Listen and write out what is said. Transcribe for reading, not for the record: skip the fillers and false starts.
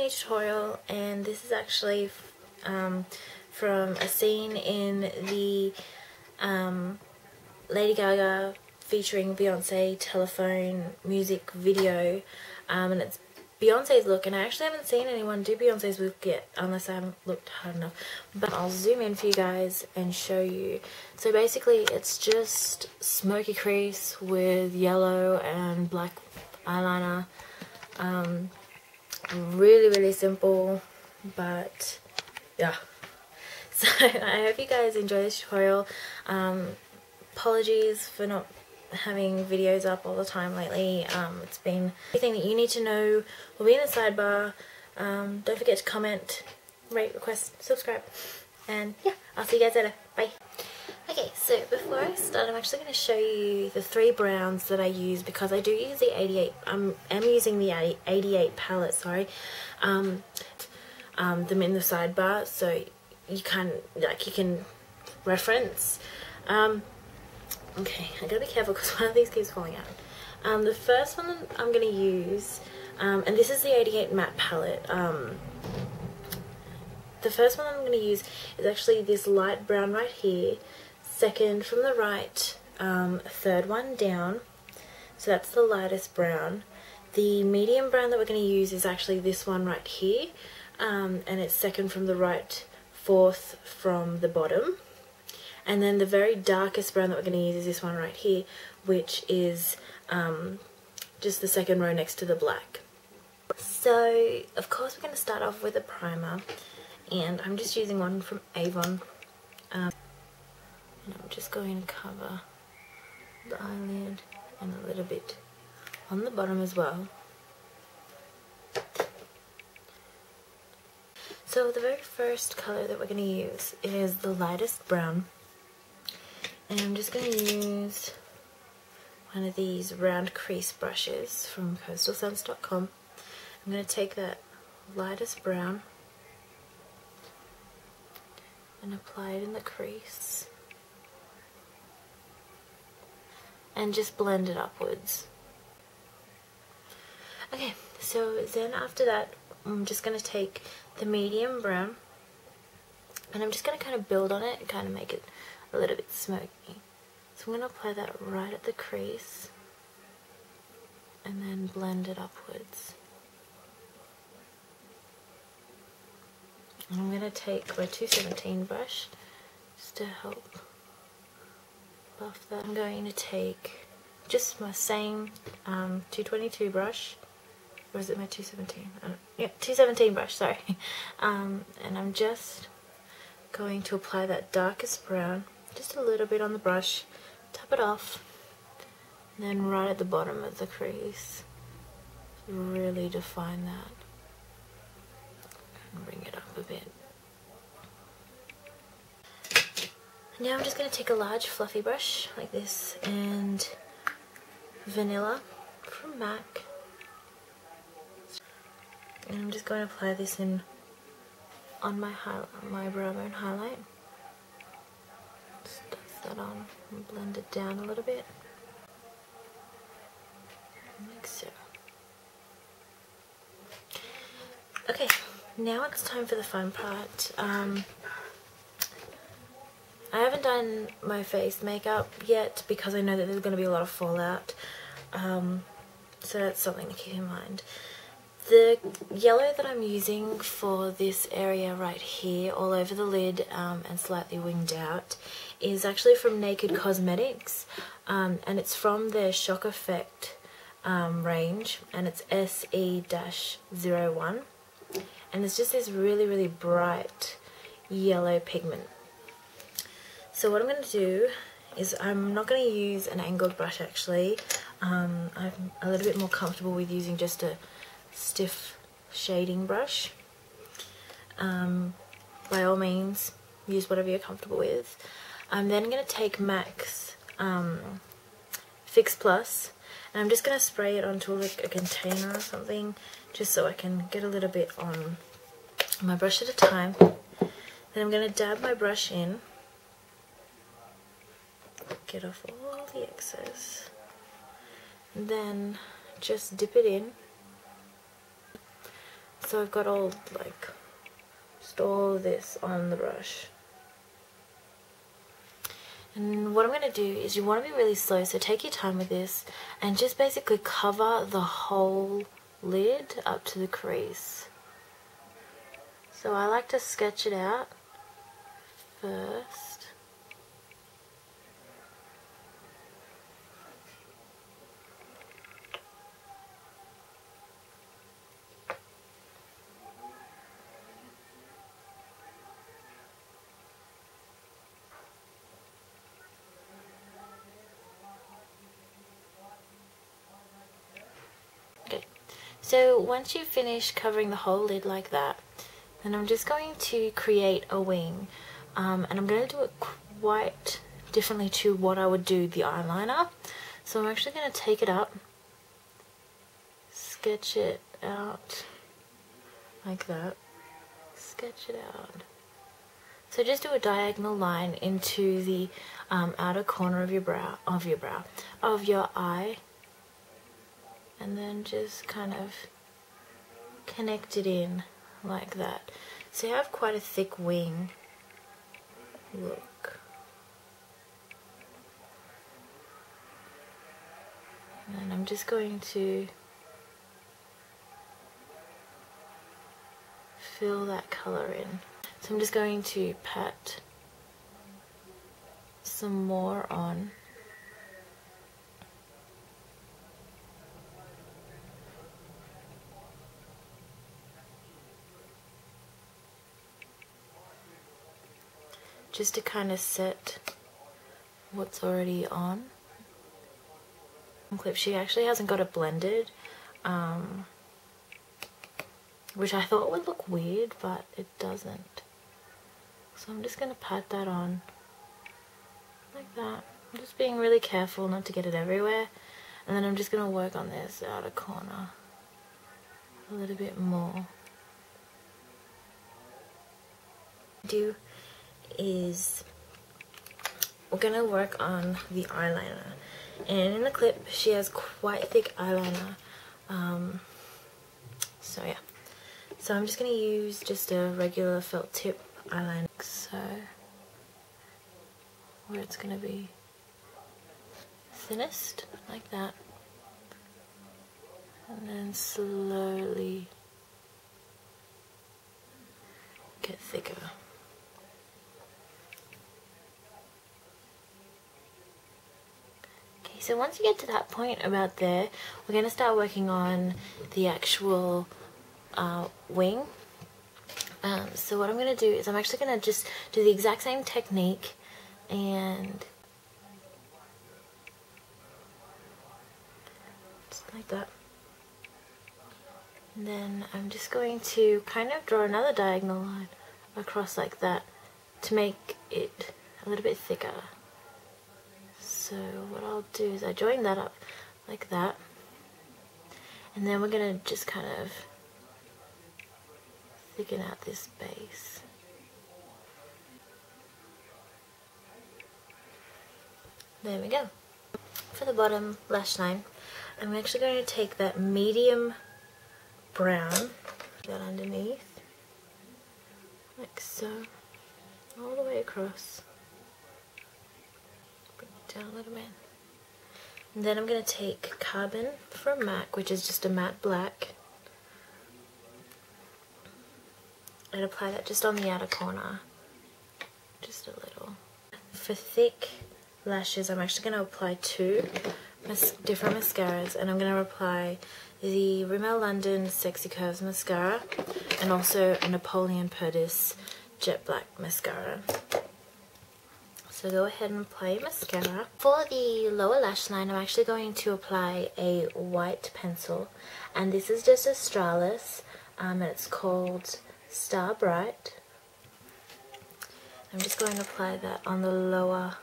mini tutorial, and this is actually from a scene in the Lady Gaga featuring Beyonce telephone music video, and it's Beyonce's look, and I actually haven't seen anyone do Beyonce's look yet unless I haven't looked hard enough, but I'll zoom in for you guys and show you. So basically it's just smoky crease with yellow and black eyeliner. Really simple, but yeah. So I hope you guys enjoy this tutorial. Apologies for not having videos up all the time lately. It's been everything that you need to know will be in the sidebar. Don't forget to comment, rate, request, subscribe, and yeah, I'll see you guys later. Bye. Okay, so before I start, I'm actually going to show you the 3 browns that I use, because I do use the 88. I'm using the 88 palette, sorry. Them in the sidebar, so you can reference. Okay, I gotta be careful because one of these keeps falling out. The first one I'm gonna use, and this is the 88 matte palette. The first one I'm gonna use is actually this light brown right here, second from the right, third one down. So that's the lightest brown. The medium brown that we're gonna use is actually this one right here, and it's second from the right, fourth from the bottom. And then the very darkest brown that we're going to use is this one right here, which is just the second row next to the black. So, of course, we're going to start off with a primer, and I'm just using one from Avon. And I'm just going to cover the eyelid and a little bit on the bottom as well. So the very first colour that we're going to use is the lightest brown. And I'm just going to use one of these round crease brushes from coastalscents.com. I'm going to take that lightest brown and apply it in the crease and just blend it upwards. Okay, so then after that I'm just going to take the medium brown and I'm just going to kind of build on it and kind of make it a little bit smoky. So I'm going to apply that right at the crease and then blend it upwards. And I'm going to take my 217 brush just to help buff that. I'm going to take just my same 222 brush, or is it my 217? Yeah, 217 brush, sorry. And I'm just going to apply that darkest brown just a little bit on the brush, tap it off, and then right at the bottom of the crease, really define that and bring it up a bit. Now I'm just going to take a large fluffy brush like this and Vanilla from MAC, and I'm just going to apply this in on my brow bone highlight. Just dust that on and blend it down a little bit, like so. Okay, now it's time for the fun part. I haven't done my face makeup yet because I know that there's going to be a lot of fallout, so that's something to keep in mind. The yellow that I'm using for this area right here, all over the lid and slightly winged out, is actually from Naked Cosmetics, and it's from their Shock Effect range, and it's SE-01, and it's just this really bright yellow pigment. So what I'm going to do is, I'm not going to use an angled brush actually. I'm a little bit more comfortable with using just a stiff shading brush. By all means, use whatever you're comfortable with. I'm then going to take MAC's Fix Plus, and I'm just going to spray it onto like a container or something, just so I can get a little bit on my brush at a time. Then I'm going to dab my brush in, get off all the excess, and then just dip it in. So I've got all like just all this on the brush. And what I'm going to do is, you want to be really slow, so take your time with this and just basically cover the whole lid up to the crease. So I like to sketch it out first. So once you finish covering the whole lid like that, then I'm just going to create a wing, and I'm going to do it quite differently to what I would do the eyeliner. So I'm actually going to take it up, sketch it out like that, sketch it out. So just do a diagonal line into the outer corner of your eye, and then just kind of connect it in like that. So you have quite a thick wing look. And I'm just going to fill that colour in. So I'm just going to pat some more on. Just to kind of set what's already on. Clip, she actually hasn't got it blended, which I thought would look weird, but it doesn't. So I'm just going to pat that on like that. I'm just being really careful not to get it everywhere, and then I'm just going to work on this outer corner a little bit more. Is we're gonna work on the eyeliner, and in the clip she has quite thick eyeliner, so yeah, so I'm just gonna use just a regular felt tip eyeliner, so where it's gonna be thinnest like that, and then slowly get thicker. So once you get to that point about there, we're going to start working on the actual wing. So what I'm going to do is I'm actually going to just do the exact same technique, and just like that. And then I'm just going to kind of draw another diagonal line across like that to make it a little bit thicker. So what I'll do is I join that up like that, and then we're going to just kind of thicken out this base. There we go. For the bottom lash line, I'm actually going to take that medium brown, that underneath, like so, all the way across. Down a little bit. And then I'm going to take Carbon from MAC, which is just a matte black, and apply that just on the outer corner, just a little. For thick lashes, I'm actually going to apply two different mascaras, and I'm going to apply the Rimmel London Sexy Curves mascara and also a Napoleon Perdis Jet Black mascara. So go ahead and apply mascara. For the lower lash line, I'm actually going to apply a white pencil, and this is just Australis, and it's called Star Bright. I'm just going to apply that on the lower